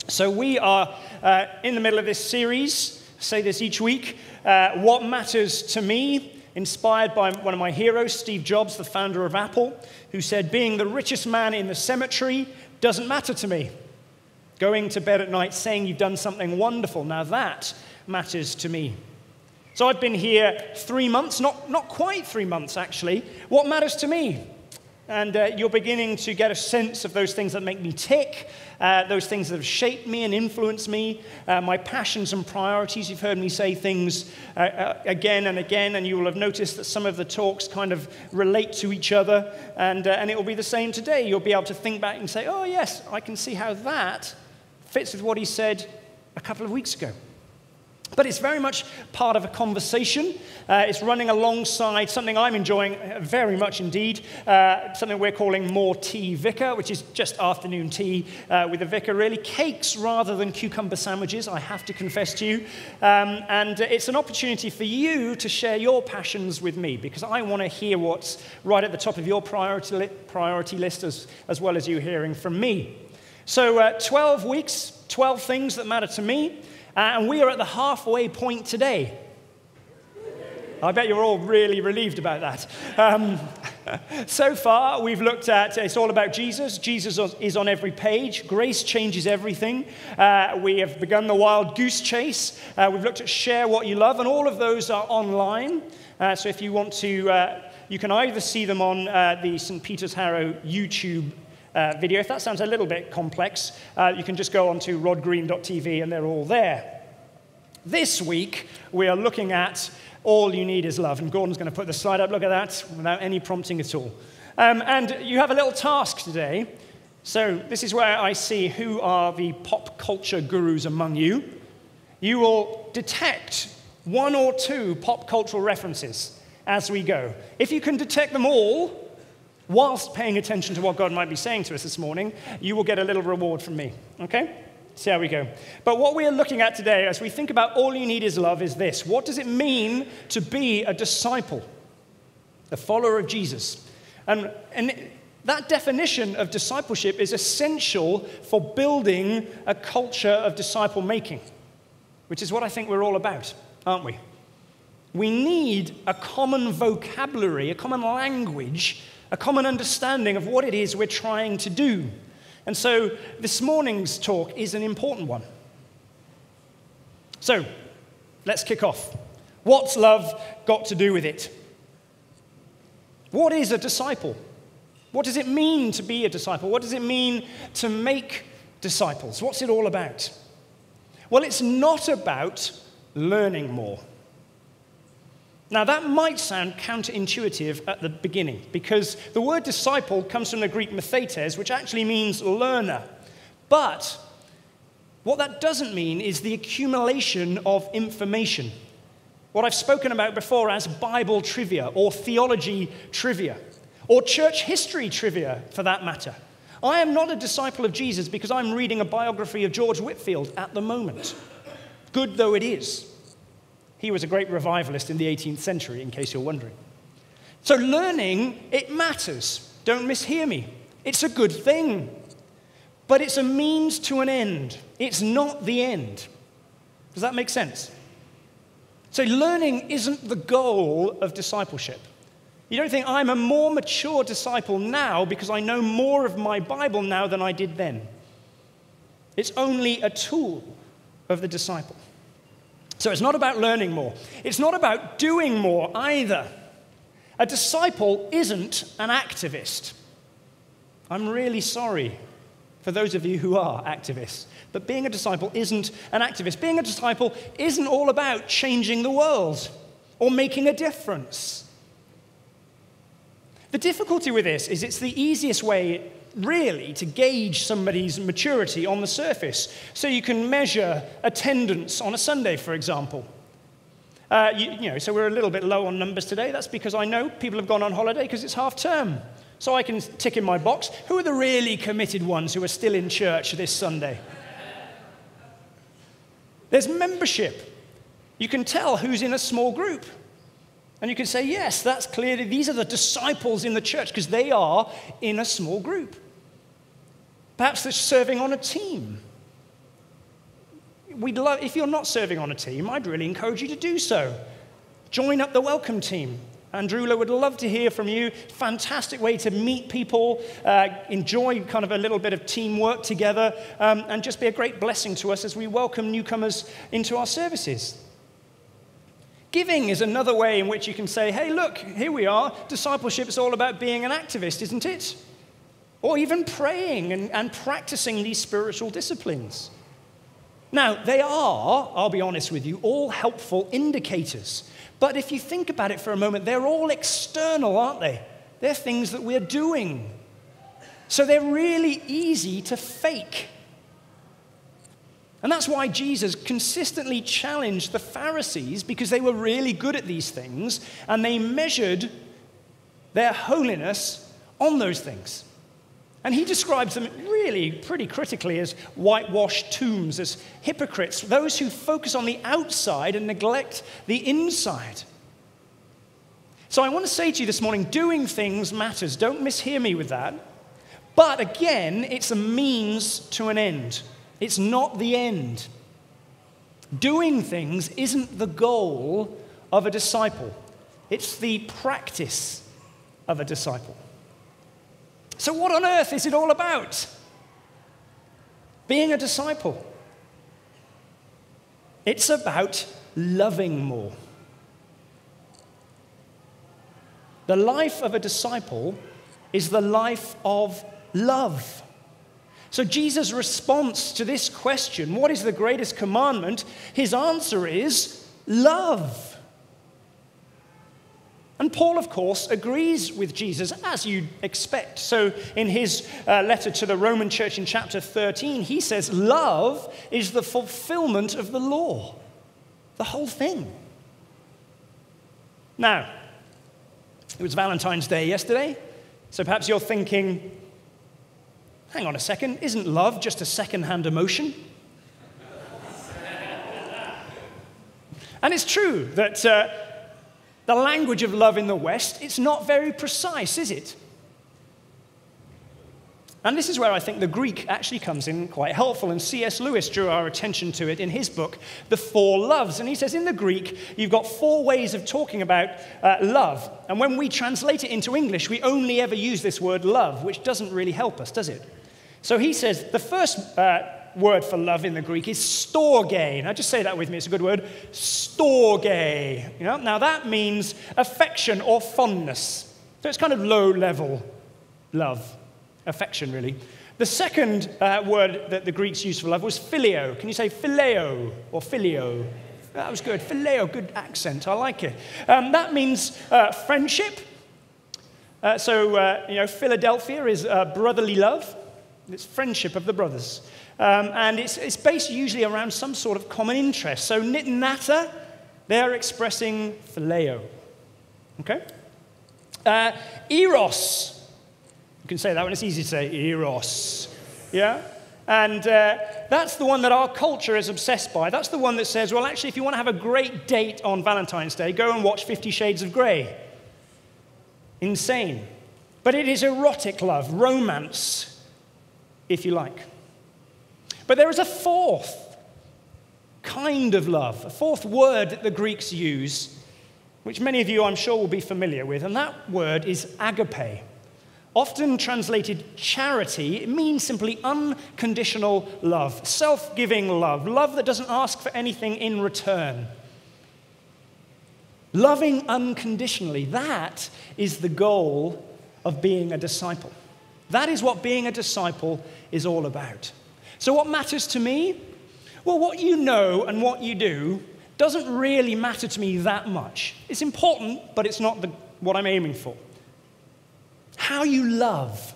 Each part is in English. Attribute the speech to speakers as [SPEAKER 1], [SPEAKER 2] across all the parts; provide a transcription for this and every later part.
[SPEAKER 1] So we are in the middle of this series, I say this each week, What Matters to Me, inspired by one of my heroes, Steve Jobs, the founder of Apple, who said, being the richest man in the cemetery doesn't matter to me. Going to bed at night saying you've done something wonderful, now that matters to me. So I've been here 3 months, not quite 3 months actually. What matters to me? And you're beginning to get a sense of those things that make me tick, those things that have shaped me and influenced me, my passions and priorities. You've heard me say things again and again, and you will have noticed that some of the talks kind of relate to each other, and it will be the same today. You'll be able to think back and say, oh yes, I can see how that fits with what he said a couple of weeks ago. But it's very much part of a conversation. It's running alongside something I'm enjoying very much indeed, something we're calling More Tea Vicar, which is just afternoon tea with the vicar, really. Cakes rather than cucumber sandwiches, I have to confess to you. And it's an opportunity for you to share your passions with me, because I want to hear what's right at the top of your priority list as well as you hearing from me. So 12 weeks, 12 things that matter to me. And we are at the halfway point today. I bet you're all really relieved about that. So far, we've looked at, it's all about Jesus. Jesus is on every page. Grace changes everything. We have begun the wild goose chase. We've looked at share what you love, and all of those are online. So if you want to, you can either see them on the St. Peter's Harrow YouTube video. If that sounds a little bit complex, you can just go on to rodgreen.tv and they're all there. This week, we are looking at All You Need Is Love. And Gordon's going to put the slide up. Look at that, without any prompting at all. And you have a little task today. So this is where I see who are the pop culture gurus among you. You will detect one or two pop cultural references as we go. If you can detect them all, whilst paying attention to what God might be saying to us this morning, you will get a little reward from me, okay? See how we go. But what we are looking at today, as we think about All You Need Is Love, is this. What does it mean to be a disciple, a follower of Jesus? And that definition of discipleship is essential for building a culture of disciple-making, which is what I think we're all about, aren't we? We need a common vocabulary, a common language, a common understanding of what it is we're trying to do. And so this morning's talk is an important one. So let's kick off. What's love got to do with it? What is a disciple? What does it mean to be a disciple? What does it mean to make disciples? What's it all about? Well, it's not about learning more. Now, that might sound counterintuitive at the beginning, because the word disciple comes from the Greek mathetes, which actually means learner. But what that doesn't mean is the accumulation of information. What I've spoken about before as Bible trivia, or theology trivia, or church history trivia, for that matter. I am not a disciple of Jesus because I'm reading a biography of George Whitefield at the moment, good though it is. He was a great revivalist in the 18th century, in case you're wondering. So learning, it matters. Don't mishear me. It's a good thing. But it's a means to an end. It's not the end. Does that make sense? So learning isn't the goal of discipleship. You don't think I'm a more mature disciple now because I know more of my Bible now than I did then. It's only a tool of the disciple. So it's not about learning more. It's not about doing more either. A disciple isn't an activist. I'm really sorry for those of you who are activists. But being a disciple isn't an activist. Being a disciple isn't all about changing the world or making a difference. The difficulty with this is it's the easiest way really to gauge somebody's maturity on the surface. So you can measure attendance on a Sunday, for example. So we're a little bit low on numbers today. That's because I know people have gone on holiday because it's half term. So I can tick in my box. Who are the really committed ones who are still in church this Sunday? There's membership. You can tell who's in a small group. And you can say, yes, that's clearly, these are the disciples in the church because they are in a small group. Perhaps they're serving on a team. if you're not serving on a team, I'd really encourage you to do so. Join up the welcome team. Andrula would love to hear from you. Fantastic way to meet people, enjoy kind of a little bit of teamwork together, and just be a great blessing to us as we welcome newcomers into our services. Giving is another way in which you can say, hey, look, here we are. Discipleship is all about being an activist, isn't it? Or even praying and practicing these spiritual disciplines. Now, they are, I'll be honest with you, all helpful indicators. But if you think about it for a moment, they're all external, aren't they? They're things that we're doing. So they're really easy to fake. And that's why Jesus consistently challenged the Pharisees, because they were really good at these things, and they measured their holiness on those things. And he describes them really pretty critically as whitewashed tombs, as hypocrites, those who focus on the outside and neglect the inside. So I want to say to you this morning, doing things matters. Don't mishear me with that. But again, it's a means to an end. It's not the end. Doing things isn't the goal of a disciple. It's the practice of a disciple. So what on earth is it all about? Being a disciple. It's about loving more. The life of a disciple is the life of love. So Jesus' response to this question, what is the greatest commandment? His answer is love. And Paul, of course, agrees with Jesus, as you'd expect. So in his letter to the Roman church in chapter 13, he says, love is the fulfillment of the law. The whole thing. Now, it was Valentine's Day yesterday, so perhaps you're thinking, hang on a second, isn't love just a second-hand emotion? And it's true that the language of love in the West, it's not very precise, is it? And this is where I think the Greek actually comes in quite helpful, and C.S. Lewis drew our attention to it in his book, The Four Loves. And he says in the Greek, you've got four ways of talking about love. And when we translate it into English, we only ever use this word love, which doesn't really help us, does it? So he says the first word for love in the Greek is storge. Now just say that with me, it's a good word. Storge. Now that means affection or fondness. So it's kind of low-level love. Affection, really. The second word that the Greeks used for love was phileo. Can you say phileo or filio? That was good. Phileo, good accent. I like it. That means friendship. Philadelphia is brotherly love. It's friendship of the brothers. And it's based usually around some sort of common interest. So knit and natter, they're expressing phileo. Okay? Eros. You can say that when it's easy to say, eros. Yeah? And that's the one that our culture is obsessed by. That's the one that says, well, actually, if you want to have a great date on Valentine's Day, go and watch 50 Shades of Grey. Insane. But it is erotic love, romance, if you like. But there is a fourth kind of love, a fourth word that the Greeks use, which many of you, I'm sure, will be familiar with, and that word is agape. Often translated charity, it means simply unconditional love, self-giving love, love that doesn't ask for anything in return. Loving unconditionally, that is the goal of being a disciple. That is what being a disciple is all about. So what matters to me? Well, what you know and what you do doesn't really matter to me that much. It's important, but it's not what I'm aiming for. How you love,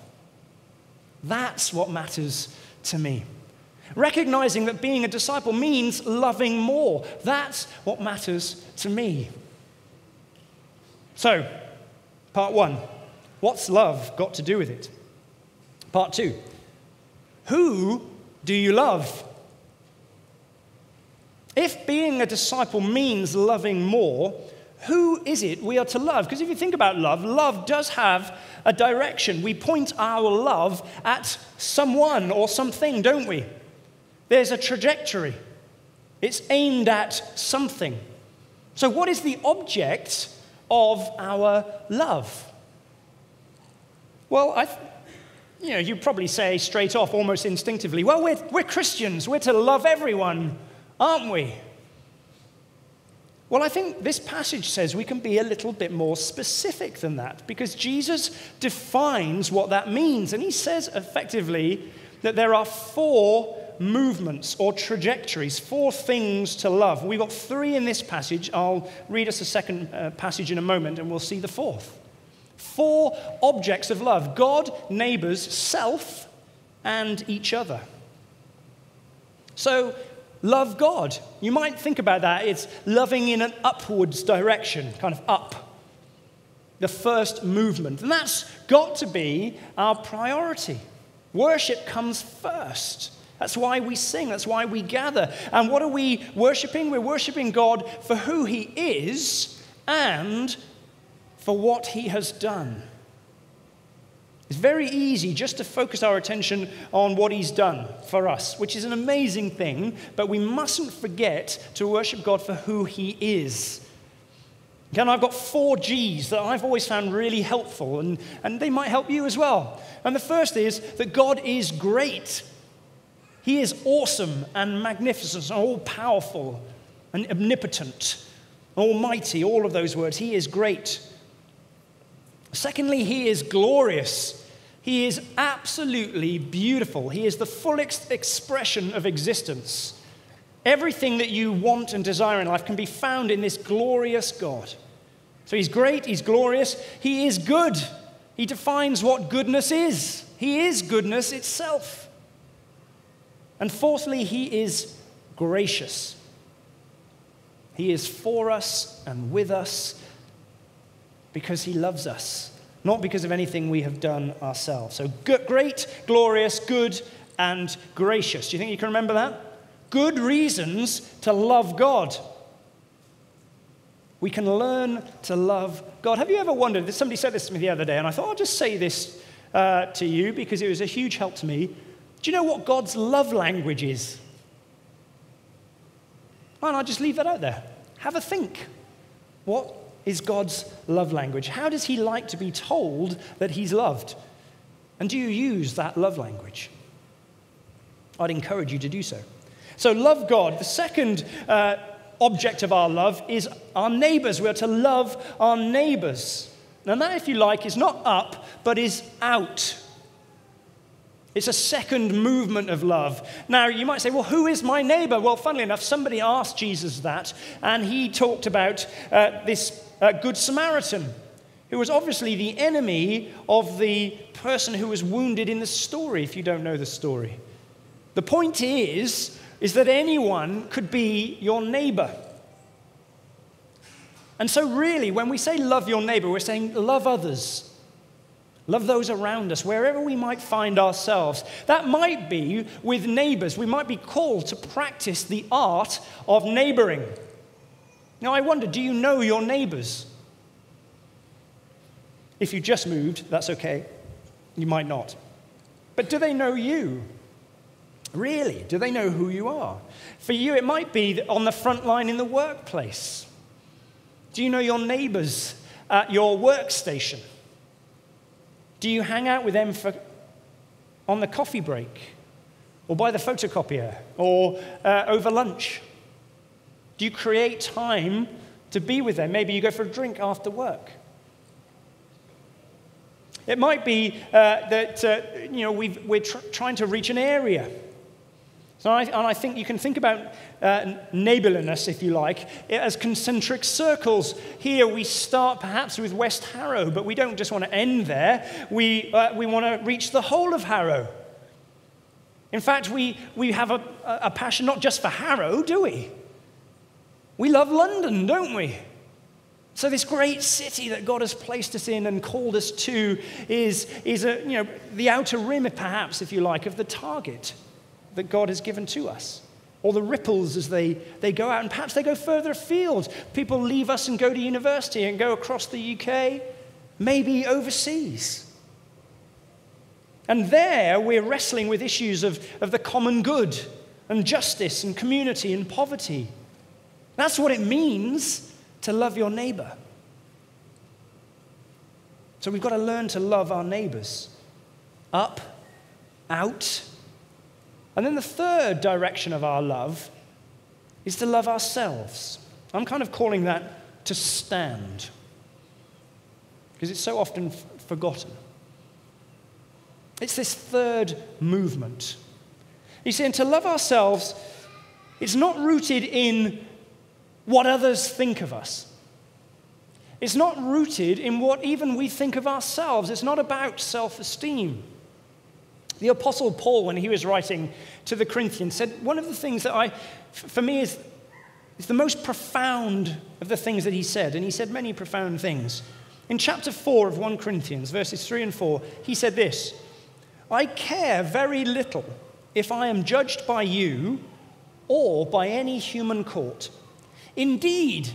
[SPEAKER 1] that's what matters to me. Recognizing that being a disciple means loving more, that's what matters to me. So, part one, what's love got to do with it? Part two, who do you love? If being a disciple means loving more, who is it we are to love? Because if you think about love, love does have a direction. We point our love at someone or something, don't we? There's a trajectory. It's aimed at something. So what is the object of our love? Well, you'd probably say straight off, almost instinctively, well, we're Christians. We're to love everyone, aren't we? Well, I think this passage says we can be a little bit more specific than that, because Jesus defines what that means. And he says effectively that there are 4 movements or trajectories, 4 things to love. We've got 3 in this passage. I'll read us a second passage in a moment, and we'll see the 4th. 4 objects of love: God, neighbours, self, and each other. So, love God. You might think about that. It's loving in an upwards direction, kind of up. The first movement. And that's got to be our priority. Worship comes first. That's why we sing. That's why we gather. And what are we worshiping? We're worshiping God for who he is and for what he has done. It's very easy just to focus our attention on what he's done for us, which is an amazing thing, but we mustn't forget to worship God for who he is. Again, I've got 4 G's that I've always found really helpful, and they might help you as well. And the first is that God is great. He is awesome and magnificent and all-powerful and omnipotent, almighty, all of those words. He is great. Secondly, he is glorious. He is absolutely beautiful. He is the full expression of existence. Everything that you want and desire in life can be found in this glorious God. So he's great, he's glorious, he is good. He defines what goodness is. He is goodness itself. And fourthly, he is gracious. He is for us and with us because he loves us, not because of anything we have done ourselves. So great, glorious, good, and gracious. Do you think you can remember that? Good reasons to love God. We can learn to love God. Have you ever wondered, somebody said this to me the other day, and I thought I'll just say this to you because it was a huge help to me. Do you know what God's love language is? Why not just leave that out there? Have a think. What is God's love language? How does he like to be told that he's loved? And do you use that love language? I'd encourage you to do so. So love God. The second object of our love is our neighbours. We are to love our neighbours. Now that, if you like, is not up, but is out. It's a second movement of love. Now, you might say, well, who is my neighbor? Well, funnily enough, somebody asked Jesus that, and he talked about this Good Samaritan, who was obviously the enemy of the person who was wounded in the story, if you don't know the story. The point is that anyone could be your neighbor. And so really, when we say love your neighbor, we're saying love others. Love those around us, wherever we might find ourselves. That might be with neighbors. We might be called to practice the art of neighboring. Now, I wonder, do you know your neighbors? If you just moved, that's okay. You might not. But do they know you? Really? Do they know who you are? For you, it might be on the front line in the workplace. Do you know your neighbors at your workstation? Do you hang out with them on the coffee break, or by the photocopier, or over lunch? Do you create time to be with them? Maybe you go for a drink after work. It might be that we're trying to reach an area. So I think you can think about neighborliness, if you like, as concentric circles. Here we start perhaps with West Harrow, but we don't just want to end there. We want to reach the whole of Harrow. In fact, we have a passion not just for Harrow, do we? We love London, don't we? So this great city that God has placed us in and called us to is the outer rim, perhaps, if you like, of the target that God has given to us, or the ripples as they go out, and perhaps they go further afield. People leave us and go to university and go across the UK, maybe overseas. And there we're wrestling with issues of the common good, and justice and community and poverty. That's what it means to love your neighbor. So we've got to learn to love our neighbors. Up, out. And then the third direction of our love is to love ourselves. I'm kind of calling that to stand, because it's so often forgotten. It's this third movement. You see, and to love ourselves, it's not rooted in what others think of us. It's not rooted in what even we think of ourselves. It's not about self-esteem. The Apostle Paul, when he was writing to the Corinthians, said one of the things that for me is the most profound of the things that he said, and he said many profound things. In chapter 4 of 1 Corinthians, verses 3 and 4, he said this: I care very little if I am judged by you or by any human court. Indeed,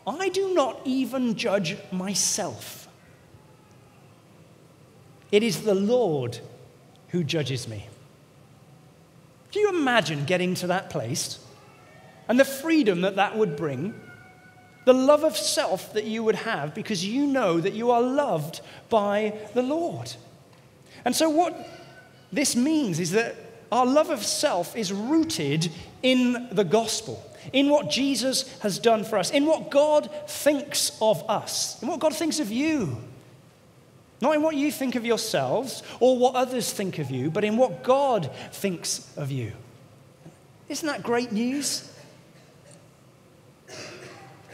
[SPEAKER 1] I do not even judge myself. It is the Lord who judges me. Can you imagine getting to that place and the freedom that that would bring? The love of self that you would have because you know that you are loved by the Lord. And so what this means is that our love of self is rooted in the gospel, in what Jesus has done for us, in what God thinks of us, in what God thinks of you. Not in what you think of yourselves or what others think of you, but in what God thinks of you. Isn't that great news?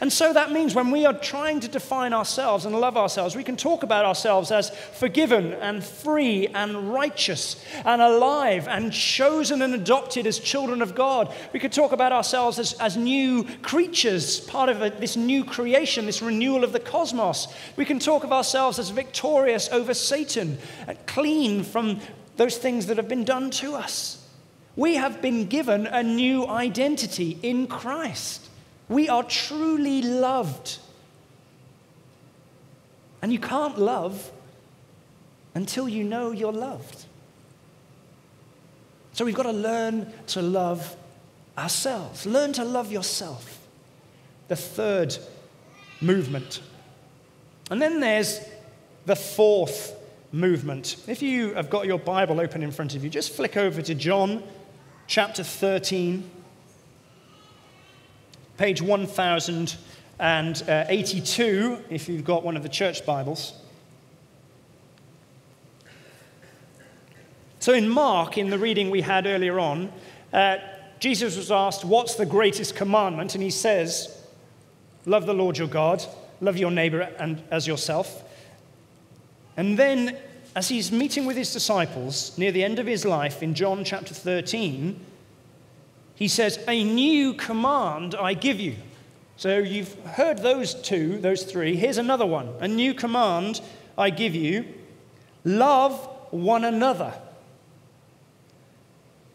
[SPEAKER 1] And so that means when we are trying to define ourselves and love ourselves, we can talk about ourselves as forgiven and free and righteous and alive and chosen and adopted as children of God. We could talk about ourselves as new creatures, part of this new creation, this renewal of the cosmos. We can talk of ourselves as victorious over Satan and clean from those things that have been done to us. We have been given a new identity in Christ. We are truly loved. And you can't love until you know you're loved. So we've got to learn to love ourselves. Learn to love yourself. The third movement. And then there's the fourth movement. If you have got your Bible open in front of you, just flick over to John chapter 13. Page 1082, if you've got one of the church Bibles. So in Mark, in the reading we had earlier on, Jesus was asked, what's the greatest commandment? And he says, love the Lord your God, love your neighbor and as yourself. And then, as he's meeting with his disciples near the end of his life in John chapter 13, he says, a new command I give you. So you've heard those three. Here's another one. A new command I give you. Love one another.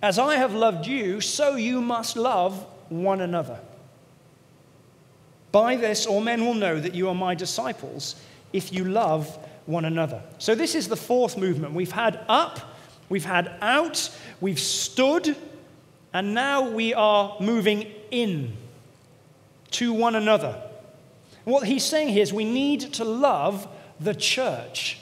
[SPEAKER 1] As I have loved you, so you must love one another. By this, all men will know that you are my disciples, if you love one another. So this is the fourth movement. We've had up, we've had out, we've stood, and now we are moving in to one another. And what he's saying here is we need to love the church.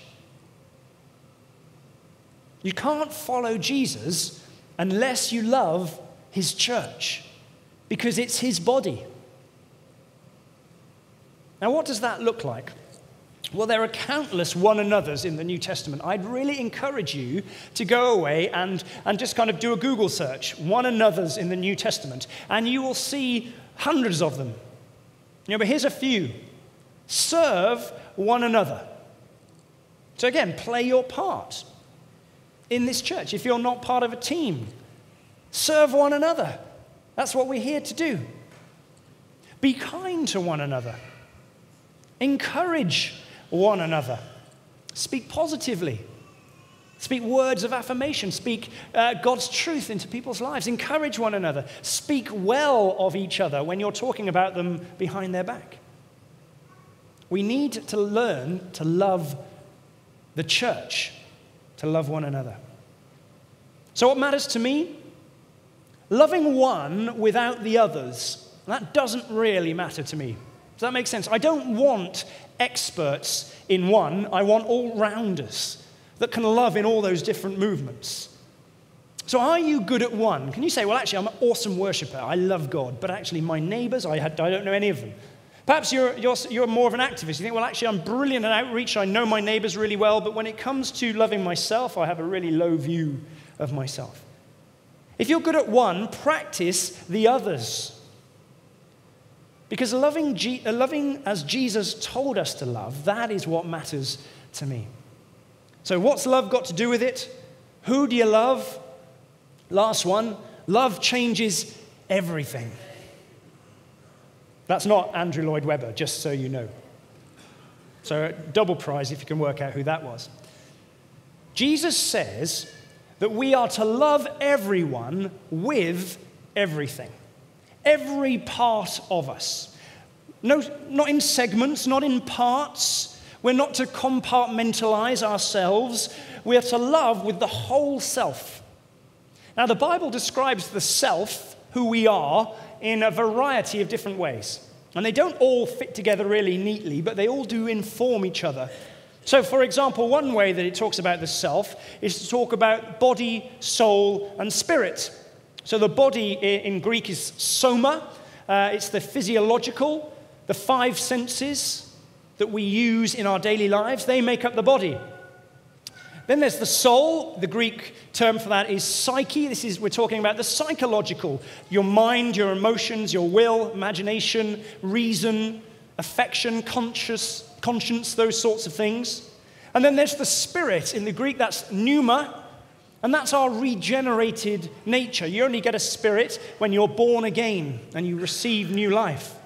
[SPEAKER 1] You can't follow Jesus unless you love his church, because it's his body. Now, what does that look like? Well, there are countless one another's in the New Testament. I'd really encourage you to go away and just kind of do a Google search, one another's in the New Testament, and you will see hundreds of them. But here's a few. Serve one another. So again, play your part in this church. If you're not part of a team, serve one another. That's what we're here to do. Be kind to one another. Encourage one another. Speak positively. Speak words of affirmation. Speak God's truth into people's lives. Encourage one another. Speak well of each other when you're talking about them behind their back. We need to learn to love the church, to love one another. So what matters to me? loving one without the others, that doesn't really matter to me. Does that make sense? I don't want experts in one. I want all-rounders that can love in all those different movements. So are you good at one? Can you say, well, actually, I'm an awesome worshiper. I love God. But actually, my neighbours, I don't know any of them. Perhaps you're more of an activist. You think, well, actually, I'm brilliant at outreach. I know my neighbours really well. But when it comes to loving myself, I have a really low view of myself. If you're good at one, practice the others. Because loving as Jesus told us to love, that is what matters to me. So what's love got to do with it? Who do you love? Last one, love changes everything. That's not Andrew Lloyd Webber, just so you know. So double prize if you can work out who that was. Jesus says that we are to love everyone with everything. Every part of us. No, not in segments, not in parts. We're not to compartmentalize ourselves. We are to love with the whole self. Now, the Bible describes the self, who we are, in a variety of different ways. And they don't all fit together really neatly, but they all do inform each other. So, for example, one way that it talks about the self is to talk about body, soul, and spirit. So the body in Greek is soma. It's the physiological, the five senses that we use in our daily lives. They make up the body. Then there's the soul. The Greek term for that is psyche. We're talking about the psychological, your mind, your emotions, your will, imagination, reason, affection, conscience, those sorts of things. And then there's the spirit. In the Greek, that's pneuma, and that's our regenerated nature. You only get a spirit when you're born again and you receive new life.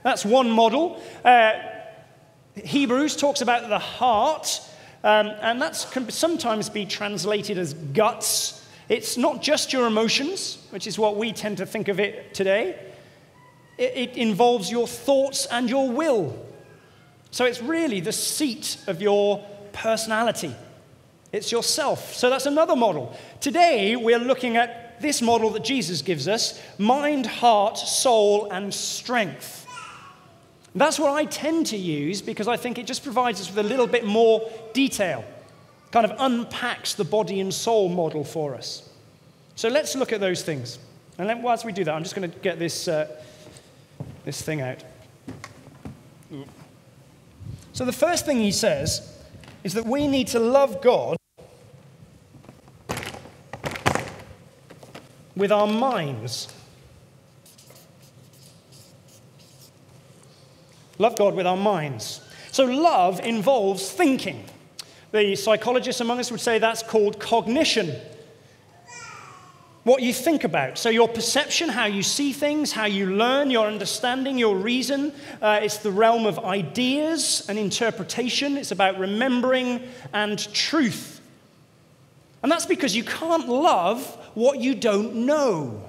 [SPEAKER 1] That's one model. Hebrews talks about the heart. And that can sometimes be translated as guts. It's not just your emotions, which is what we tend to think of it today. It involves your thoughts and your will. So it's really the seat of your personality. It's yourself. So that's another model. Today, we're looking at this model that Jesus gives us: mind, heart, soul, and strength. That's what I tend to use because I think it just provides us with a little bit more detail, kind of unpacks the body and soul model for us. So let's look at those things. And then whilst we do that, I'm just going to get this thing out. So the first thing he says is that we need to love God with our minds. Love God with our minds. So love involves thinking. The psychologists among us would say that's called cognition. What you think about. So your perception, how you see things, how you learn, your understanding, your reason. It's the realm of ideas and interpretation. It's about remembering and truth. And that's because you can't love what you don't know.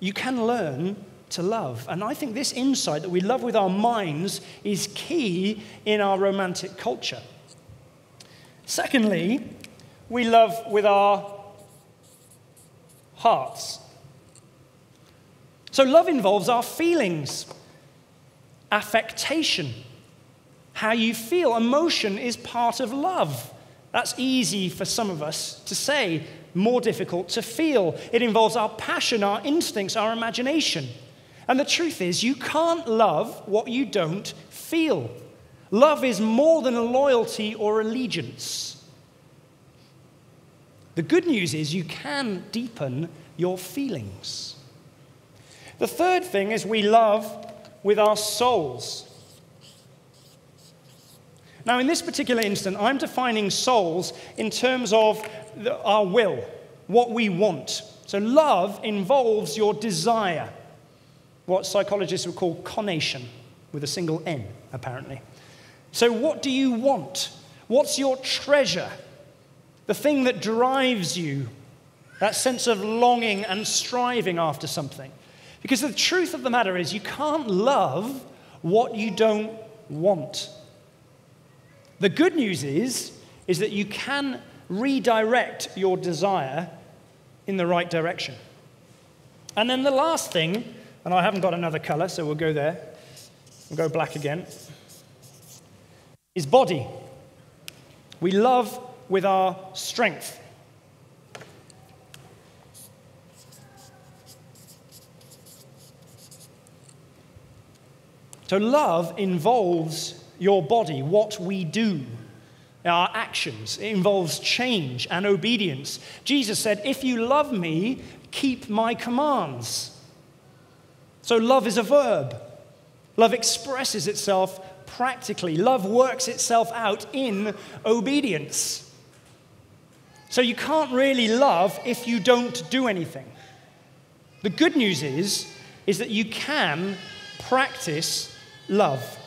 [SPEAKER 1] You can learn to love. And I think this insight that we love with our minds is key in our romantic culture. Secondly, we love with our hearts. So love involves our feelings, affectation, how you feel. Emotion is part of love. That's easy for some of us to say, more difficult to feel. It involves our passion, our instincts, our imagination. And the truth is, you can't love what you don't feel. Love is more than a loyalty or allegiance. The good news is you can deepen your feelings. The third thing is we love with our souls. Now, in this particular instance, I'm defining souls in terms of our will, what we want. So love involves your desire. What psychologists would call conation, with a single N, apparently. So what do you want? What's your treasure? The thing that drives you, that sense of longing and striving after something. Because the truth of the matter is you can't love what you don't want. The good news is that you can redirect your desire in the right direction. And then the last thing, and I haven't got another color, so we'll go there. We'll go black again, is body. We love with our strength. So love involves your body, what we do, our actions. It involves change and obedience. Jesus said, if you love me, keep my commands. So love is a verb. Love expresses itself practically. Love works itself out in obedience. So you can't really love if you don't do anything. The good news is that you can practice love.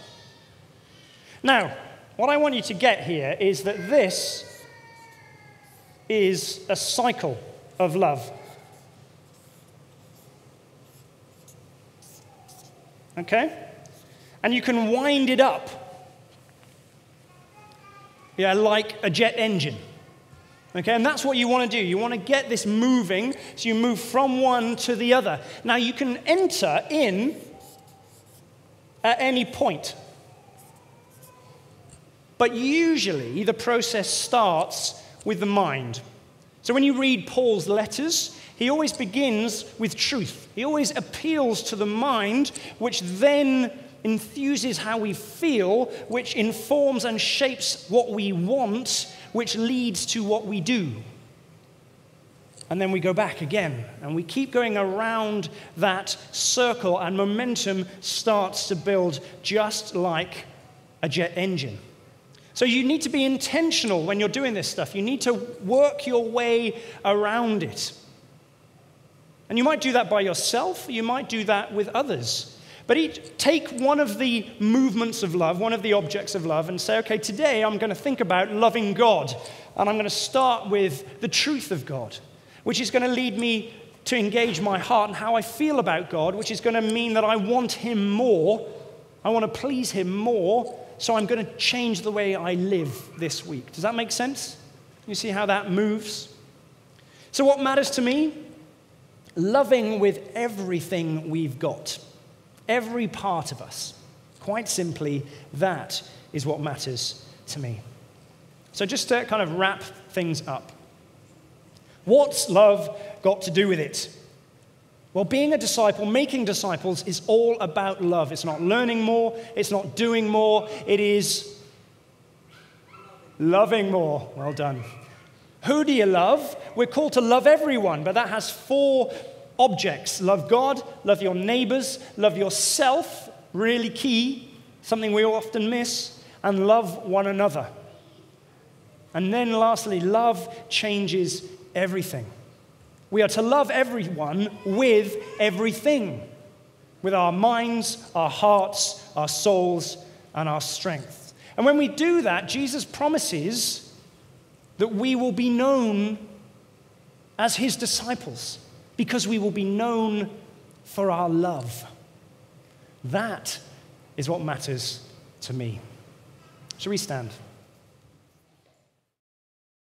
[SPEAKER 1] Now, what I want you to get here is that this is a cycle of love. Okay? And you can wind it up, like a jet engine. Okay, and that's what you want to do. You want to get this moving, so you move from one to the other. Now, you can enter in at any point. But usually, the process starts with the mind. So when you read Paul's letters, he always begins with truth. He always appeals to the mind, which then enthuses how we feel, which informs and shapes what we want, which leads to what we do. And then we go back again, and we keep going around that circle, and momentum starts to build just like a jet engine. So you need to be intentional when you're doing this stuff. You need to work your way around it. And you might do that by yourself, you might do that with others. But take one of the movements of love, one of the objects of love, and say, okay, today I'm going to think about loving God. And I'm going to start with the truth of God, which is going to lead me to engage my heart and how I feel about God, which is going to mean that I want him more. I want to please him more, so I'm going to change the way I live this week. Does that make sense? You see how that moves? So what matters to me? Loving with everything we've got. Every part of us. Quite simply, that is what matters to me. So just to kind of wrap things up. What's love got to do with it? Well, being a disciple, making disciples, is all about love. It's not learning more. It's not doing more. It is loving more. Well done. Who do you love? We're called to love everyone, but that has 4 objects. Love God, love your neighbours, love yourself, really key, something we often miss, and love one another. And then lastly, love changes everything. We are to love everyone with everything, with our minds, our hearts, our souls, and our strength. And when we do that, Jesus promises that we will be known as his disciples, because we will be known for our love. That is what matters to me. Shall we stand?